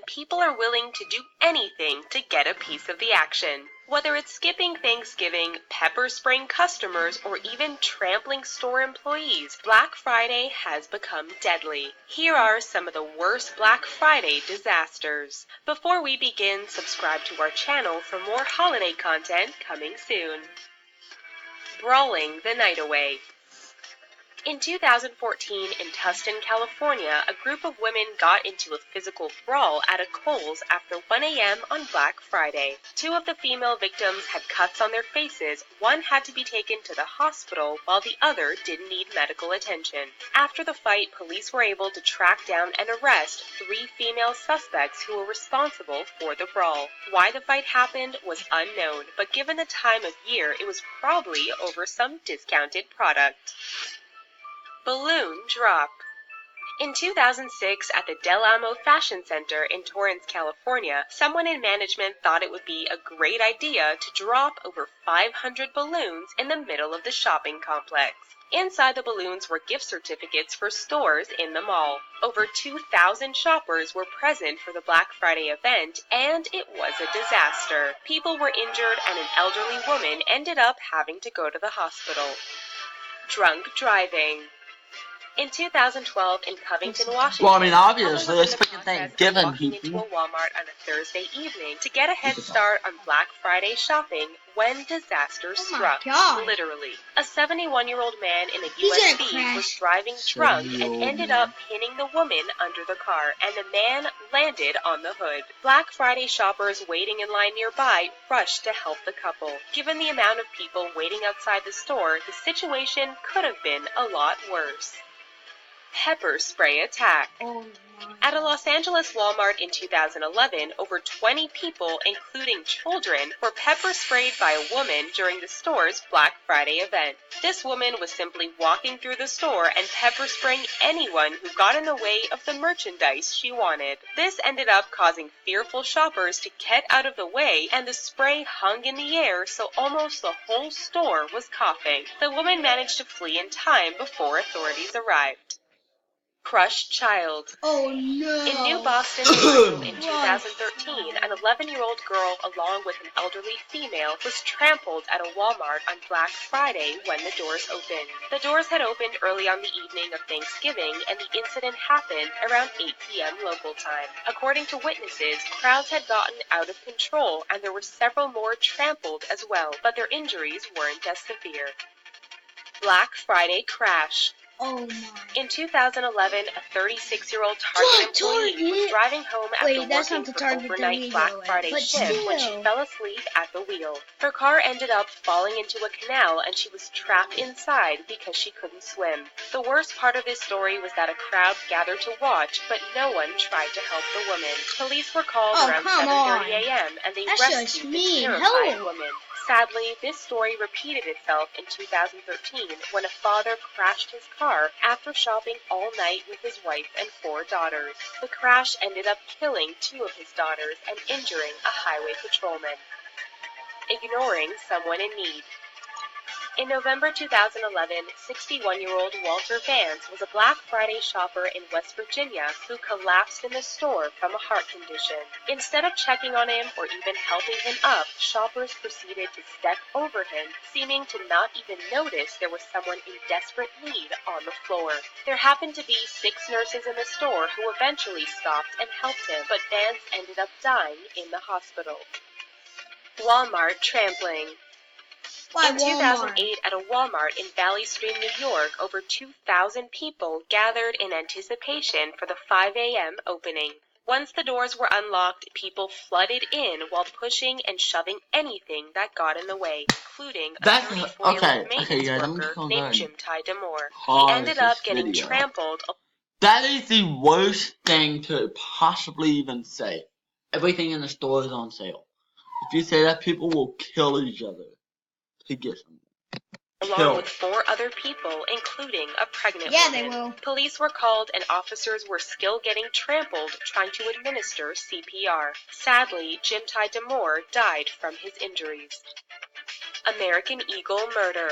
and people are willing to do anything to get a piece of the action. Whether it's skipping Thanksgiving, pepper spraying customers, or even trampling store employees, Black Friday has become deadly. Here are some of the worst Black Friday disasters. Before we begin, subscribe to our channel for more holiday content coming soon. Brawling the night away. In 2014, in Tustin, California, a group of women got into a physical brawl at a Kohl's after 1 a.m. on Black Friday. Two of the female victims had cuts on their faces. One had to be taken to the hospital, while the other didn't need medical attention. After the fight, police were able to track down and arrest 3 female suspects who were responsible for the brawl. Why the fight happened was unknown, but given the time of year, it was probably over some discounted product. Balloon drop. In 2006, at the Del Amo Fashion Center in Torrance, California, someone in management thought it would be a great idea to drop over 500 balloons in the middle of the shopping complex. Inside the balloons were gift certificates for stores in the mall. Over 2,000 shoppers were present for the Black Friday event, and it was a disaster. People were injured, and an elderly woman ended up having to go to the hospital. Drunk driving. In 2012, in Covington, Washington, obviously, it's freaking Thanksgiving, walking into a Walmart on a Thursday evening to get a head start on Black Friday shopping when disaster struck. Literally. A 71-year-old man in a USB was driving drunk and ended up pinning the woman under the car, and the man landed on the hood. Black Friday shoppers waiting in line nearby rushed to help the couple. Given the amount of people waiting outside the store, the situation could have been a lot worse. Pepper spray attack. At a Los Angeles Walmart in 2011, over 20 people, including children, were pepper sprayed by a woman during the store's Black Friday event. This woman was simply walking through the store and pepper spraying anyone who got in the way of the merchandise she wanted. This ended up causing fearful shoppers to get out of the way, and the spray hung in the air, so almost the whole store was coughing. The woman managed to flee in time before authorities arrived. Crushed child. Oh no! In New Boston, in 2013, an 11-year-old girl along with an elderly female was trampled at a Walmart on Black Friday when the doors opened. The doors had opened early on the evening of Thanksgiving, and the incident happened around 8 p.m. local time. According to witnesses, crowds had gotten out of control, and there were several more trampled as well, but their injuries weren't as severe. Black Friday crash. Oh my. In 2011, a 36-year-old Target employee was driving home after working for overnight Black Friday shift when she fell asleep at the wheel. Her car ended up falling into a canal, and she was trapped inside because she couldn't swim. The worst part of this story was that a crowd gathered to watch, but no one tried to help the woman. Police were called around 7:30 a.m., and they rescued the terrified woman. Sadly, this story repeated itself in 2013 when a father crashed his car after shopping all night with his wife and 4 daughters. The crash ended up killing 2 of his daughters and injuring a highway patrolman. Ignoring someone in need. In November 2011, 61-year-old Walter Vance was a Black Friday shopper in West Virginia who collapsed in the store from a heart condition. Instead of checking on him or even helping him up, shoppers proceeded to step over him, seeming to not even notice there was someone in desperate need on the floor. There happened to be 6 nurses in the store who eventually stopped and helped him, but Vance ended up dying in the hospital. Walmart trampling. In 2008, at a Walmart in Valley Stream, New York, over 2,000 people gathered in anticipation for the 5 a.m. opening. Once the doors were unlocked, people flooded in while pushing and shoving anything that got in the way, including a 34-year-old maintenance worker named Jimty Damore. He ended up getting trampled. That is the worst thing to possibly even say. Everything in the store is on sale. If you say that, people will kill each other to get something. Along with 4 other people, including a pregnant woman. They will. Police were called and officers were still getting trampled trying to administer CPR. Sadly, Jimty Damore died from his injuries. American Eagle murder.